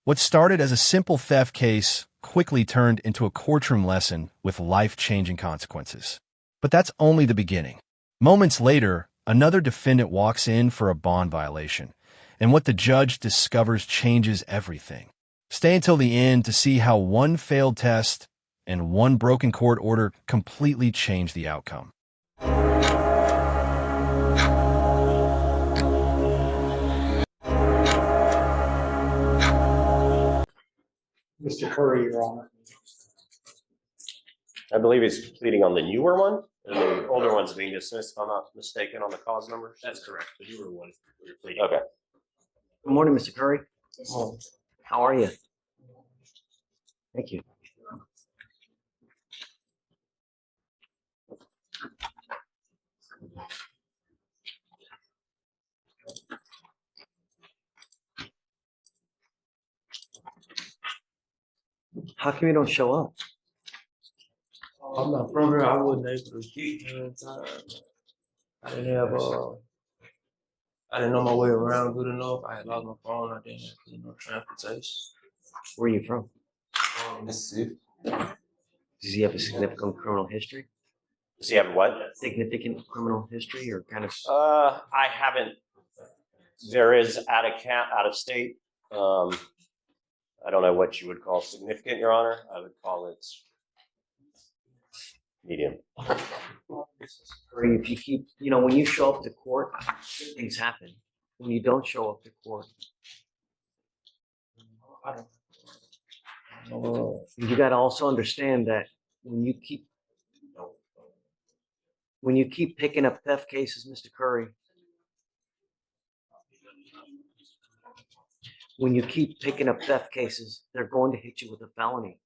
What started as a simple theft case quickly turned into a courtroom lesson with life-changing consequences. But that's only the beginning. Moments later, another defendant walks in for a bond violation, and what the judge discovers changes everything. Stay until the end to see how one failed test and one broken court order completely changed the outcome. Mr. Curry, Your Honor. I believe he's pleading on the newer one, and the older one's being dismissed, if I'm not mistaken, on the cause numbers. That's correct. The newer one you're pleading. Okay. Good morning, Mr. Curry. How are you? Thank you. How come you don't show up? I'm not from here. I wasn't able to get here in time. I didn't have I didn't know my way around good enough. I had lost my phone. I didn't have transportation. Where are you from? Mississippi. Does he have a significant criminal history? Does he have what? Significant criminal history or kind of? I haven't. There is out of state. I don't know what you would call significant, Your Honor. I would call it medium. Or if you keep, when you show up to court, things happen. When you don't show up to court, you got to also understand that when you keep picking up theft cases, Mr. Curry, when you keep picking up theft cases, they're going to hit you with a felony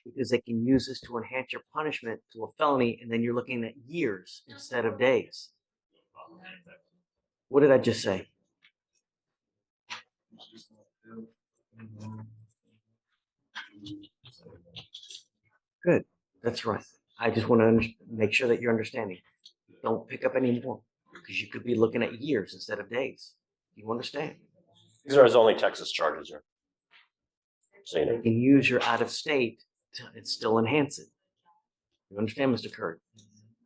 because they can use this to enhance your punishment to a felony, and then you're looking at years instead of days. What did I just say? Good. That's right. I just want to make sure that you're understanding. Don't pick up any more because you could be looking at years instead of days. You understand? These are his only Texas charges, here. So you know. You can use your out of state and still enhance it. You understand, Mr. Curry?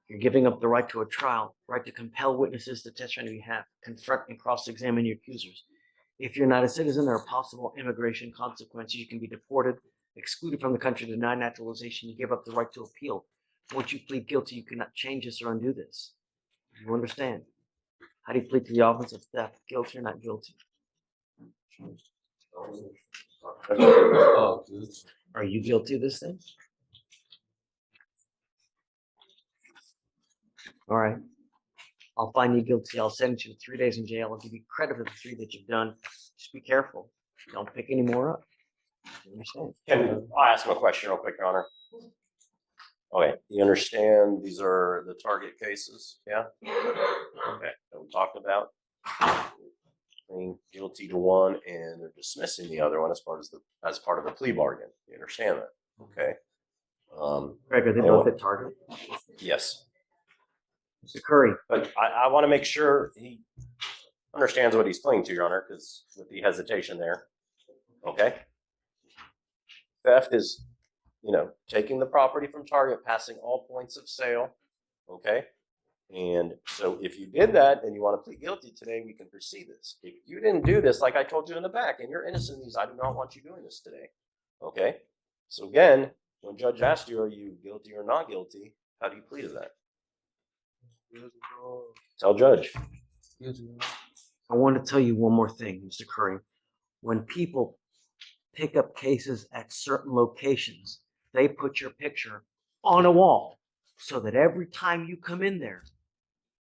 You're giving up the right to a trial, right to compel witnesses to testify on your behalf, confront and cross-examine your accusers. If you're not a citizen, there are possible immigration consequences. You can be deported, excluded from the country, denied naturalization. You give up the right to appeal. Once you plead guilty, you cannot change this or undo this. You understand? How do you plead to the offense of theft? Guilty or not guilty? Are you guilty of this thing? All right. I'll find you guilty. I'll send you to 3 days in jail. I'll give you credit for the 3 that you've done. Just be careful. Don't pick any more up. You understand? I'll ask him a question real quick, Your Honor. Okay, you understand these are the target cases, yeah? Okay, that we talked about. Being guilty to one and they're dismissing the other one as part of the plea bargain. You understand that? Okay. Greg, are they both at target? Yes. Mr. Curry. But I want to make sure he understands what he's playing to, Your Honor, because with the hesitation there. Okay. Theft is, taking the property from target, passing all points of sale. Okay. And so if you did that and you want to plead guilty today, we can proceed this. If you didn't do this, like I told you in the back, and you're innocent of these, I do not want you doing this today. Okay. So again, when judge asked you, are you guilty or not guilty? How do you plead to that? Tell judge. I want to tell you one more thing, Mr. Curry. When people pick up cases at certain locations, they put your picture on a wall so that every time you come in there,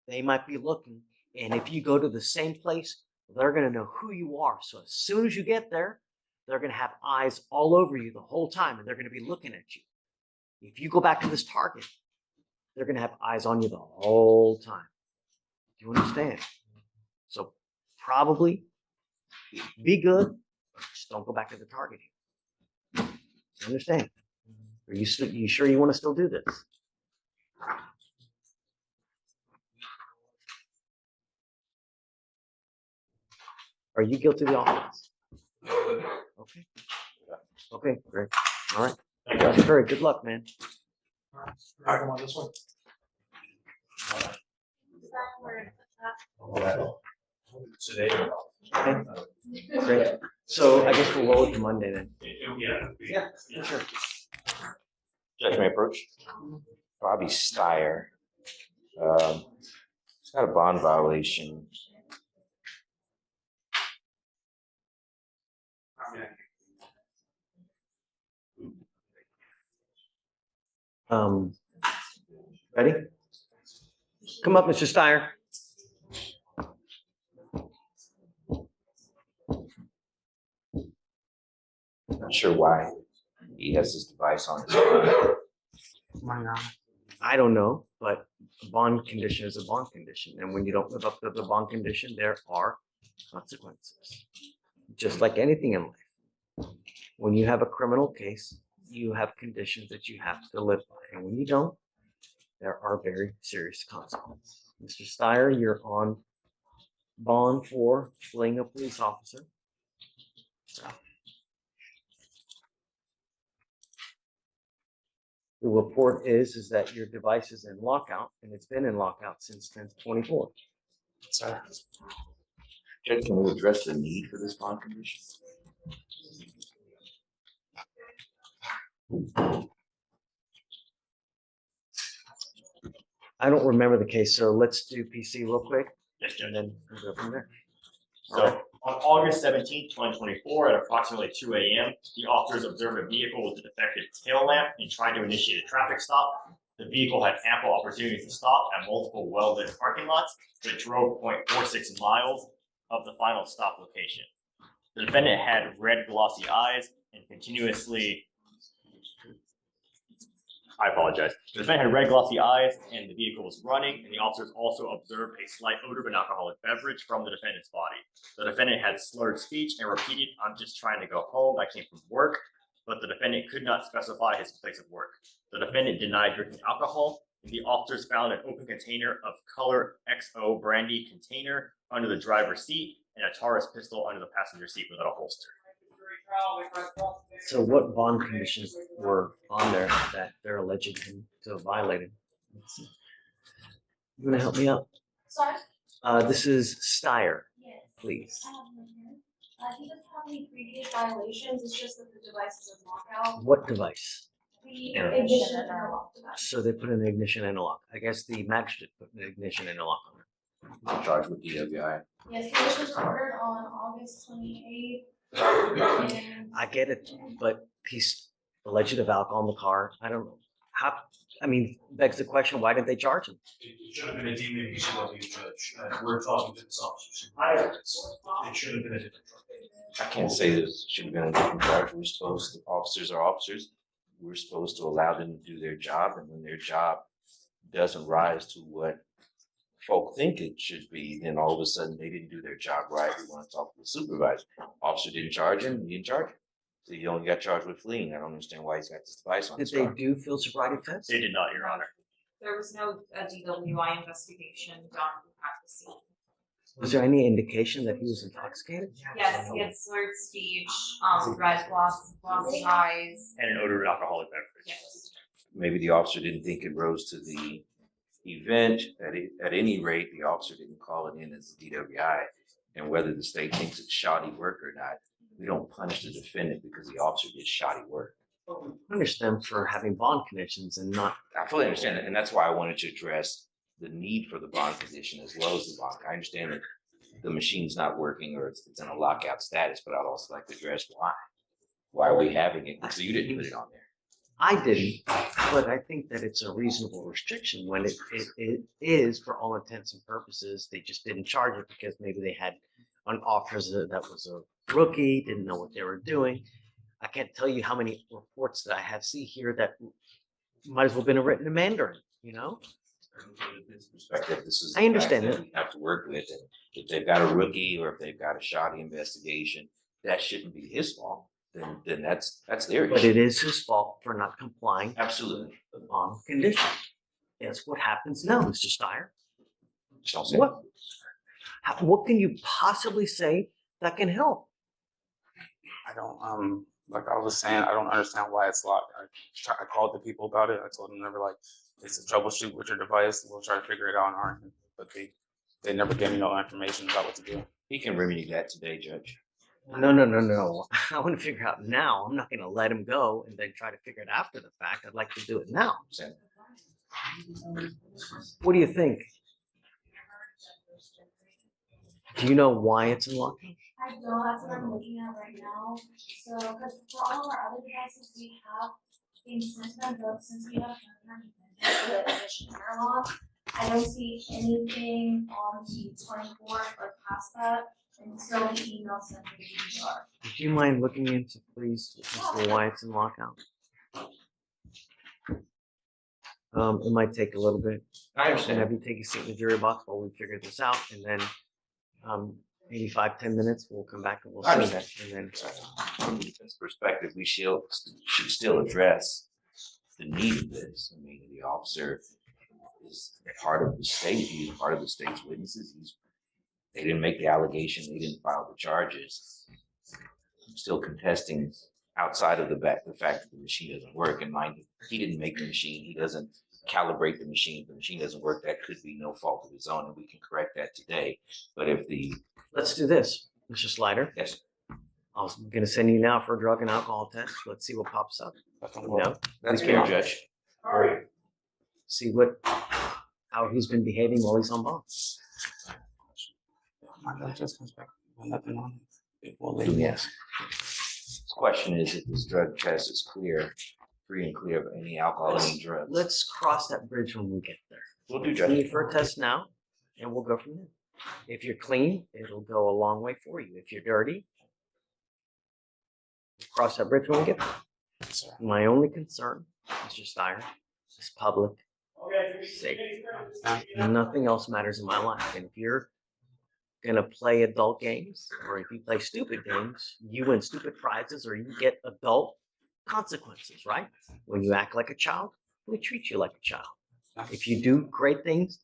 they might be looking. And if you go to the same place, they're going to know who you are. So as soon as you get there, they're going to have eyes all over you the whole time, and they're going to be looking at you. If you go back to this target, they're going to have eyes on you the whole time. Do you understand? So probably be good. Just don't go back to the target. You understand? Are you sure you want to still do this? Are you guilty of the offense? Okay. Okay, great. All right. That's very good luck, man. Come on, this one. Today. Okay, great. So I guess we'll roll it to Monday then. Yeah. For sure. Judge may approach. Bobby Steyer. He's got a bond violation. Ready? Come up, Mr. Steyer. Not sure why he has this device on his phone. I don't know, but a bond condition is a bond condition. And when you don't live up to the bond condition, there are consequences. Just like anything in life. When you have a criminal case, you have conditions that you have to live by. And when you don't, there are very serious consequences. Mr. Steyer, you're on bond for fleeing a police officer. So, the report is that your device is in lockout, and it's been in lockout since 10/24. Judge, can we address the need for this bond condition? I don't remember the case, so let's do PC real quick, Yes, Judge. and then we'll go from there. So on August 17th, 2024, at approximately 2 a.m., the officers observed a vehicle with a defective tail lamp and tried to initiate a traffic stop. The vehicle had ample opportunities to stop at multiple well-lit parking lots, but drove 0.46 miles of the final stop location. The defendant had red glossy eyes and continuously. I apologize. The defendant had red glossy eyes and the vehicle was running, and the officers also observed a slight odor of an alcoholic beverage from the defendant's body. The defendant had slurred speech and repeated, "I'm just trying to go home. I came from work," but the defendant could not specify his place of work. The defendant denied drinking alcohol, and the officers found an open container of color XO brandy container under the driver's seat and a Taurus pistol under the passenger seat without a holster. So what bond conditions were on there that they're alleged to have violated? You gonna help me out? Sorry? This is Steyer, Yes. please. I have him here. He doesn't have any previous violations, it's just that the device is a lockout. What device? The Interlock. ignition and interlock device. So they put an ignition interlock. I guess the magistrate put an ignition interlock on it. Charged with DWI. Yes, conditions were ordered on August 28th. And I get it, but he's alleged of alcohol in the car. I don't know how. I mean, begs the question: why didn't they charge him? It should have been a DMV judge. We're talking to this officer. It should have been a different charge. I can't say this should have been a different charge. We're supposed to, officers are officers. We're supposed to allow them to do their job, and when their job doesn't rise to what folk think it should be, then all of a sudden they didn't do their job right. We want to talk to the supervisor. Officer didn't charge him, he didn't charge him. So he only got charged with fleeing. I don't understand why he's got this device on Did his they car. do field sobriety tests? They did not, Your Honor. There was no DWI investigation done at the scene. Was there any indication that he was intoxicated? Yes, he had slurred speech, red glossy eyes. And an odor of alcoholic beverage. Yes. Maybe the officer didn't think it rose to the event. At any rate, the officer didn't call it in as a DWI. And whether the state thinks it's shoddy work or not, we don't punish the defendant because the officer did shoddy work. I punish them for having bond conditions and not. I fully understand that, and that's why I wanted to address the need for the bond condition as well as the bond. I understand that the machine's not working or it's in a lockout status, but I'd also like to address why. Why are we having it? Because you didn't put it on there. I didn't, but I think that it's a reasonable restriction when it is, for all intents and purposes, they just didn't charge it because maybe they had an officer that was a rookie, didn't know what they were doing. I can't tell you how many reports that I have see here that might as well have been written in Mandarin, you know? From his perspective, this is. I understand that that. we have to work with, and if they've got a rookie or if they've got a shoddy investigation, that shouldn't be his fault. Then that's their But issue. it is his fault for not complying Absolutely. with the bond condition. That's what happens now, Mr. Steyer. Shall say. What can you possibly say that can help? I don't, like I was saying, I don't understand why it's locked. I called the people about it. I told them they were like, it's a troubleshoot with your device. We'll try to figure it out on our end. But they never gave me no information about what to do. He can remedy that today, Judge. No. I want to figure out now. I'm not going to let him go and then try to figure it after the fact. I'd like to do it now. What do you think? Do you know why it's unlocked? I don't, that's what I'm looking at right now. So, because for all of our other devices, we have things sent to them, but since we have the addition interlock, I don't see anything on the 24th or past that until the email sent to the DVR. Would you mind looking into, please, as to why it's in lockout? It might take a little bit. I understand. Have you take a seat in the jury box while we figure this out, and then maybe 5-10 minutes, we'll come back and we'll I see. understand. And then From the defense perspective, we should still address the need of this. I mean, the officer is part of the state. He's part of the state's witnesses. They didn't make the allegation. They didn't file the charges. I'm still contesting outside of the fact that the machine doesn't work. And mind you, he didn't make the machine. He doesn't calibrate the machine. If the machine doesn't work, that could be no fault of his own, and we can correct that today. But if the let's do this, Mr. Slider. yes, I was going to send you now for a drug and alcohol test. Let's see what pops up. No, that's we fair, can Judge. see how he's been behaving while he's on bond. My dad just comes back with nothing on it. It will leave me. Yes. The question is if this drug test is free and clear of any alcohol and drugs. Let's cross that bridge when we get there. We'll do, Send Judge. you for a test now, and we'll go from there. If you're clean, it'll go a long way for you. If you're dirty, cross that bridge when we get there. Sir. My only concern, Mr. Steyer, is public safety. Nothing else matters in my life. And if you're gonna play adult games, or if you play stupid games, you win stupid prizes, or you get adult consequences, right? When you act like a child, we treat you like a child. If you do great things,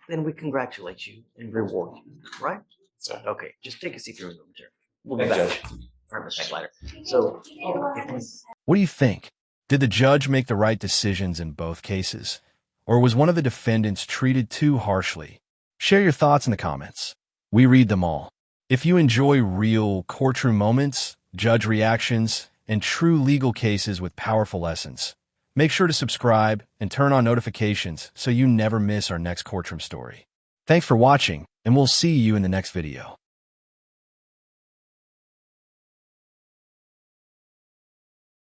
then we congratulate you and reward you, right? Sir. Okay, just take a seat in the room, Jerry. We'll be Thanks, back. All right, Mr. Slider. So, What do you think? Did the judge make the right decisions in both cases? Or was one of the defendants treated too harshly? Share your thoughts in the comments. We read them all. If you enjoy real courtroom moments, judge reactions, and true legal cases with powerful lessons, make sure to subscribe and turn on notifications so you never miss our next courtroom story. Thanks for watching, and we'll see you in the next video.